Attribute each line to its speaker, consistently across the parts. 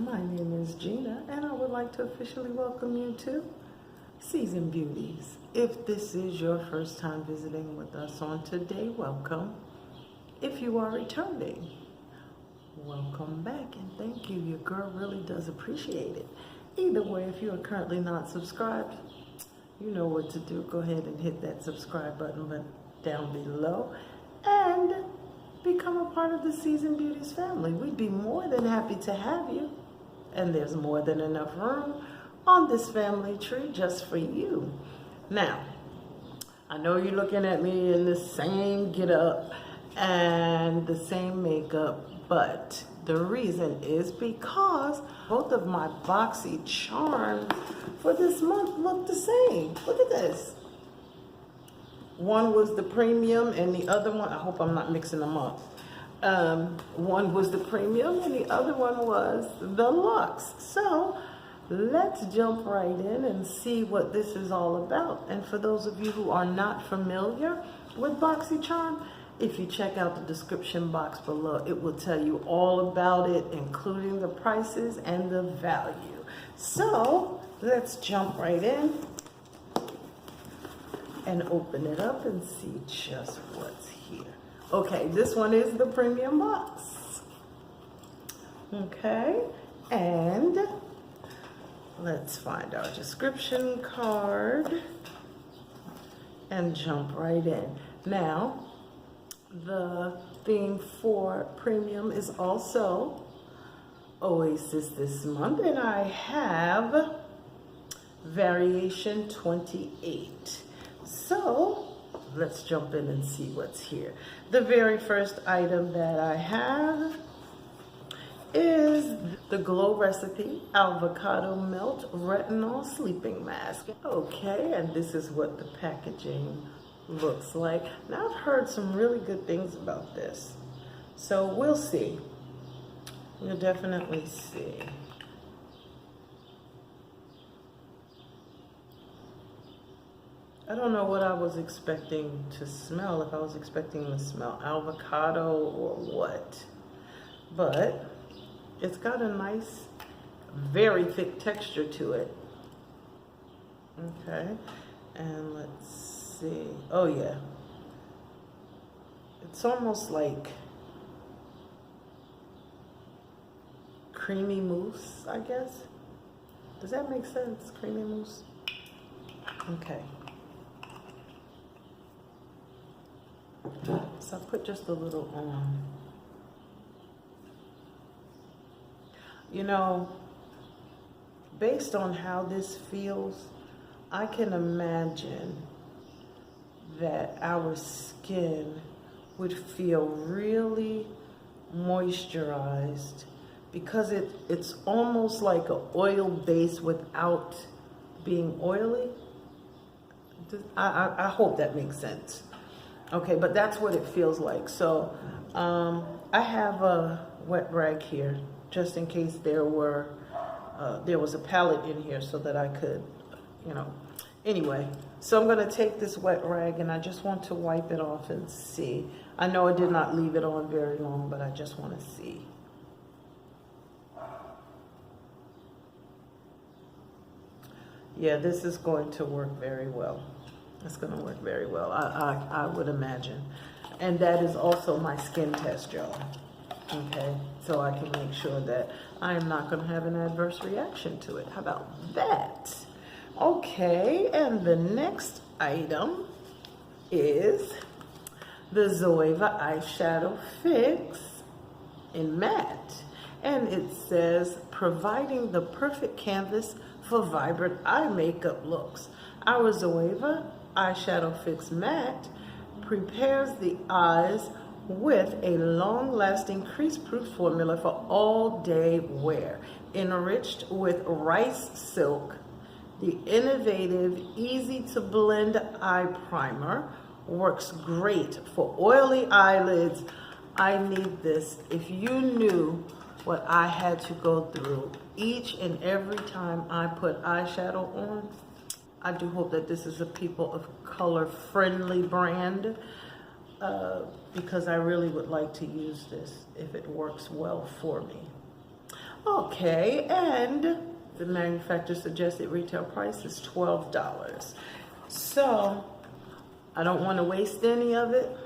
Speaker 1: My name is Gina, and I would like to officially welcome you to Seasoned Beauties. If this is your first time visiting with us on today, welcome. If you are returning, welcome back, and thank you. Your girl really does appreciate it. Either way, if you are currently not subscribed, you know what to do. Go ahead and hit that subscribe button down below and become a part of the Seasoned Beauties family. We'd be more than happy to have you. And there's more than enough room on this family tree just for you. Now, I know you're looking at me in the same get up and the same makeup, but the reason is because both of my BOXYCHARM for this month look the same. Look at this. One was the premium and the other one, I hope I'm not mixing them up. One was the premium and the other one was the luxe. So let's jump right in and see what this is all about. And for those of you who are not familiar with BOXYCHARM, if you check out the description box below, it will tell you all about it, including the prices and the value. So let's jump right in and open it up and see just what's here. Okay, this one is the premium box. Okay, and let's find our description card and jump right in. Now, the theme for premium is also Oasis this month, and I have variation 28. So let's jump in and see what's here. The very first item that I have is the Glow Recipe Avocado Melt Retinol Sleeping Mask. Okay, and this is what the packaging looks like. Now, I've heard some really good things about this, so we'll see. We'll definitely see. I don't know what I was expecting to smell, if I was expecting to smell avocado or what, but it's got a nice, very thick texture to it. Okay, and let's see. Oh yeah, it's almost like creamy mousse, I guess. Does that make sense? Creamy mousse? Okay. So I put just a little on. You know, based on how this feels, I can imagine that our skin would feel really moisturized because it's almost like an oil base without being oily. I hope that makes sense. Okay, but that's what it feels like. So I have a wet rag here, just in case there was a palette in here so that I could, you know. Anyway, so I'm gonna take this wet rag and I just want to wipe it off and see. I know I did not leave it on very long, but I just wanna see. Yeah, this is going to work very well. It's going to work very well, I would imagine. And that is also my skin test, y'all. Okay, so I can make sure that I am not going to have an adverse reaction to it. How about that? Okay, and the next item is the Zoeva Eyeshadow Fix in matte. And it says, providing the perfect canvas for vibrant eye makeup looks. Our Zoeva Eyeshadow Fix Matte prepares the eyes with a long-lasting crease-proof formula for all-day wear. Enriched with rice silk, the innovative, easy-to-blend eye primer works great for oily eyelids. I need this. If you knew what I had to go through each and every time I put eyeshadow on, I do hope that this is a people of color friendly brand because I really would like to use this if it works well for me. Okay, and the manufacturer suggested retail price is $12. So I don't want to waste any of it.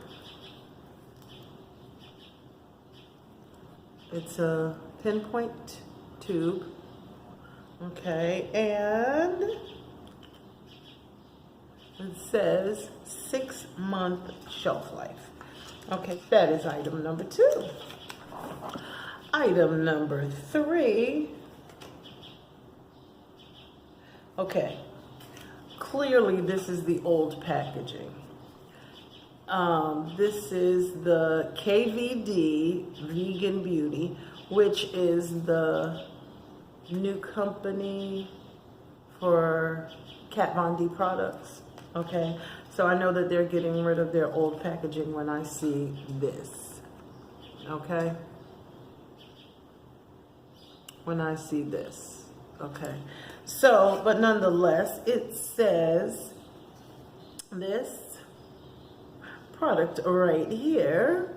Speaker 1: It's a pinpoint tube. Okay, and it says 6-month shelf life. Okay, that is item number 2. Item number 3. Okay, clearly this is the old packaging. This is the KVD Vegan Beauty, which is the new company for Kat Von D products. Okay, so I know that they're getting rid of their old packaging when I see this. Okay, when I see this. Okay, so but nonetheless, it says this product right here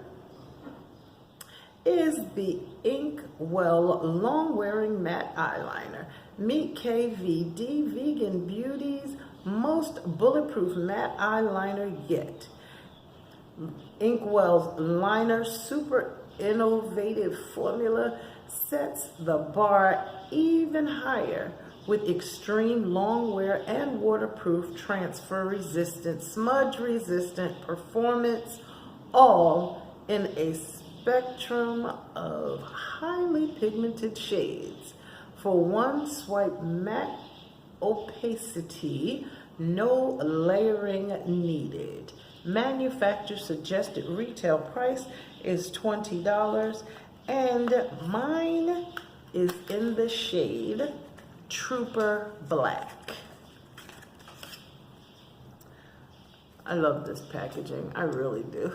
Speaker 1: is the Inkwell Long Wearing Matte Eyeliner. Meet KVD Vegan Beauty's most bulletproof matte eyeliner yet. Inkwell's liner super innovative formula sets the bar even higher with extreme long wear and waterproof, transfer resistant, smudge resistant performance, all in a spectrum of highly pigmented shades. For one swipe matte opacity, no layering needed. Manufacturer suggested retail price is $20, and mine is in the shade Trooper Black. I love this packaging, I really do.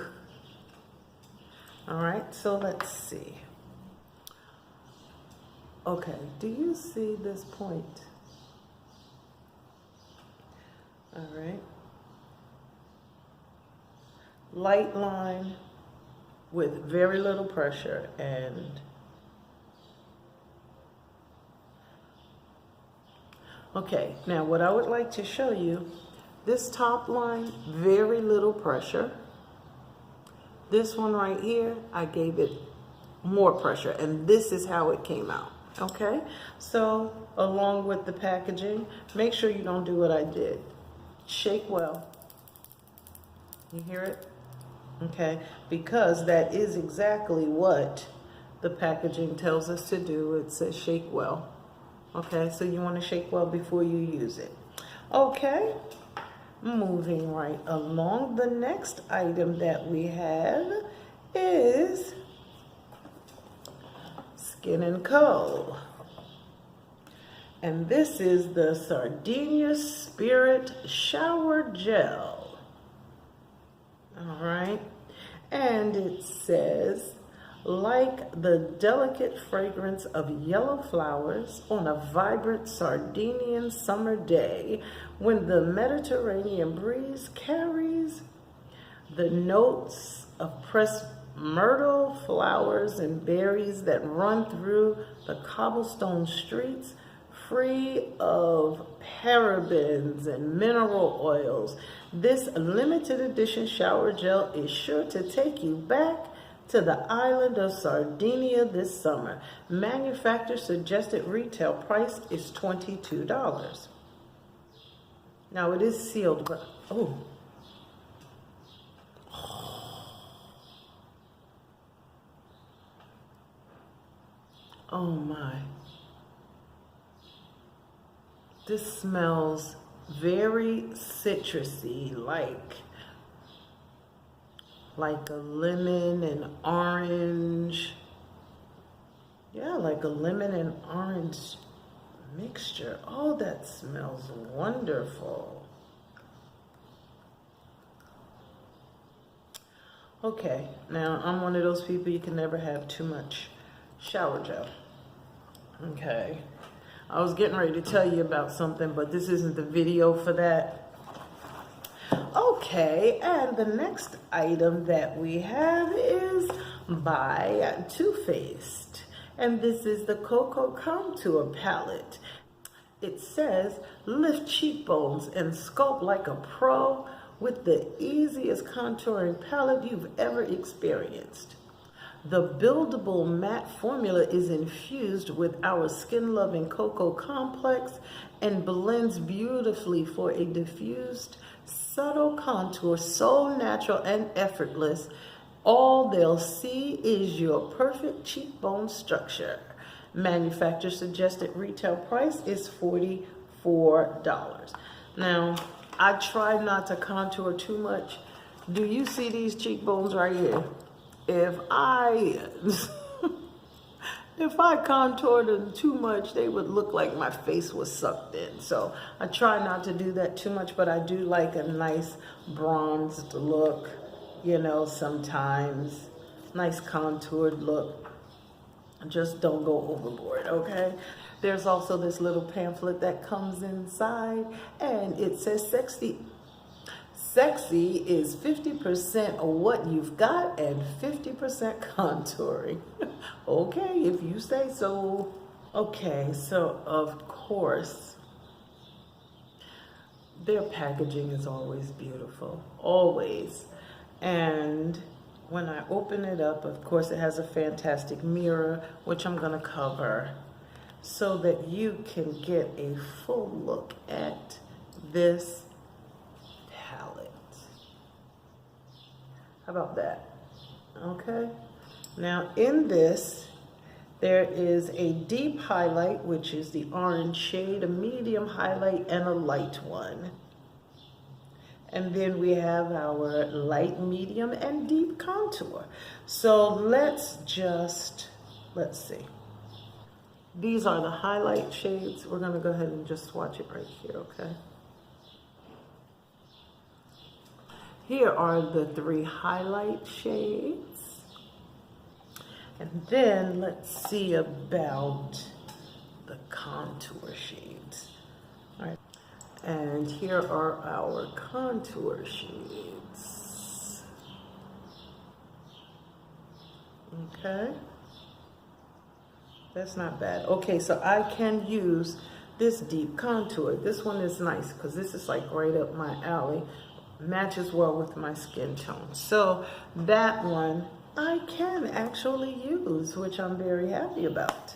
Speaker 1: All right, so let's see. Okay, do you see this point? All right. Light line with very little pressure, and okay, now what I would like to show you, this top line, very little pressure. This one right here, I gave it more pressure, and this is how it came out. Okay, so along with the packaging, make sure you don't do what I did. Shake well. You hear it? Okay, because that is exactly what the packaging tells us to do. It says shake well. Okay, so you want to shake well before you use it. Okay, moving right along. The next item that we have is Skin & Co. And this is the Sardinia Spirit Shower Gel. All right, and it says, like the delicate fragrance of yellow flowers on a vibrant Sardinian summer day, when the Mediterranean breeze carries the notes of pressed myrtle flowers and berries that run through the cobblestone streets, free of parabens and mineral oils. This limited edition shower gel is sure to take you back to the island of Sardinia this summer. Manufacturer suggested retail price is $22. Now it is sealed, but oh my. This smells very citrusy, like a lemon and orange. Yeah, like a lemon and orange mixture. Oh, that smells wonderful. Okay, now I'm one of those people, you can never have too much shower gel. Okay, I was getting ready to tell you about something, but this isn't the video for that. Okay, and the next item that we have is by Too Faced. And this is the Coco Contour Palette. It says, lift cheekbones and sculpt like a pro with the easiest contouring palette you've ever experienced. The buildable matte formula is infused with our skin-loving cocoa complex and blends beautifully for a diffused, subtle contour so natural and effortless. All they'll see is your perfect cheekbone structure. Manufacturer suggested retail price is $44. Now, I try not to contour too much. Do you see these cheekbones right here? If I contoured them too much, they would look like my face was sucked in. So I try not to do that too much, but I do like a nice bronzed look, you know, sometimes. Nice contoured look. Just don't go overboard, okay? There's also this little pamphlet that comes inside, and it says sexy is 50% of what you've got and 50% contouring. Okay, if you say so. Okay, so of course, their packaging is always beautiful, always. And when I open it up, of course, it has a fantastic mirror, which I'm gonna cover so that you can get a full look at this palette. How about that? Okay. Now in this, there is a deep highlight, which is the orange shade, a medium highlight, and a light one. And then we have our light, medium, and deep contour. So let's see. These are the highlight shades. We're gonna go ahead and just swatch it right here, okay? Here are the 3 highlight shades. And then let's see about the contour shades. All right. And here are our contour shades. Okay. That's not bad. Okay, so I can use this deep contour. This one is nice because this is like right up my alley. Matches well with my skin tone. So that one I can actually use, which I'm very happy about.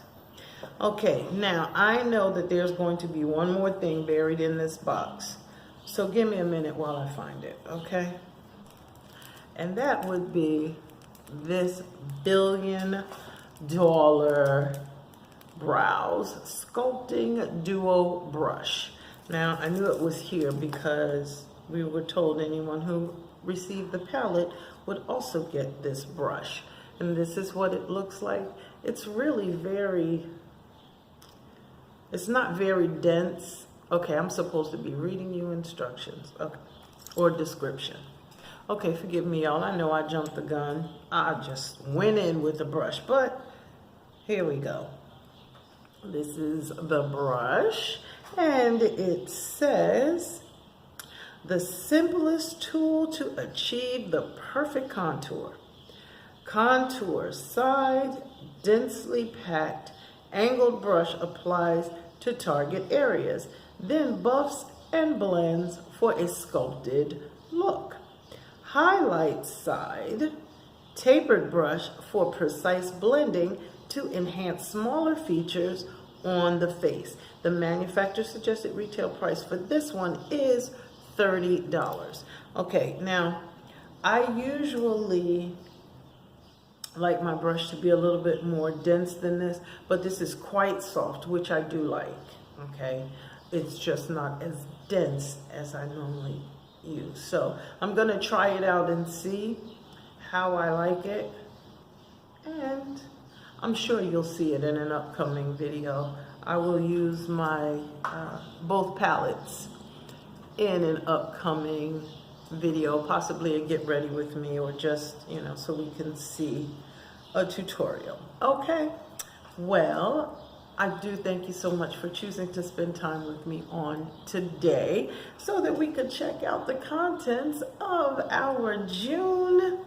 Speaker 1: Okay, now I know that there's going to be one more thing buried in this box. So give me a minute while I find it, okay? And that would be this $1 billion brows sculpting duo brush. Now I knew it was here because we were told anyone who received the palette would also get this brush. And this is what it looks like. It's really it's not very dense. Okay, I'm supposed to be reading you instructions, okay, or description. Okay, forgive me, y'all. I know I jumped the gun. I just went in with the brush, but here we go. This is the brush, and it says, the simplest tool to achieve the perfect contour. Contour side, densely packed, angled brush applies to target areas, then buffs and blends for a sculpted look. Highlight side, tapered brush for precise blending to enhance smaller features on the face. The manufacturer suggested retail price for this one is $30. Okay, now I usually like my brush to be a little bit more dense than this, but this is quite soft, which I do like, okay? It's just not as dense as I normally use. So I'm gonna try it out and see how I like it, and I'm sure you'll see it in an upcoming video. I will use my both palettes in an upcoming video, possibly a get ready with me, or just, you know, so we can see a tutorial. Okay, well, I do thank you so much for choosing to spend time with me on today so that we could check out the contents of our June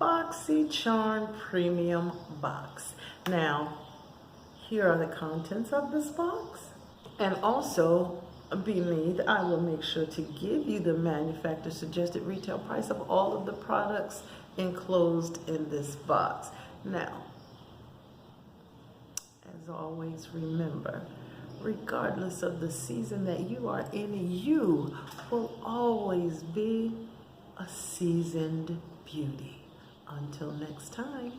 Speaker 1: BOXYCHARM Premium Box. Now, here are the contents of this box. And also, beneath, I will make sure to give you the manufacturer suggested retail price of all of the products enclosed in this box. Now, as always, remember, regardless of the season that you are in, you will always be a seasoned beauty. Until next time.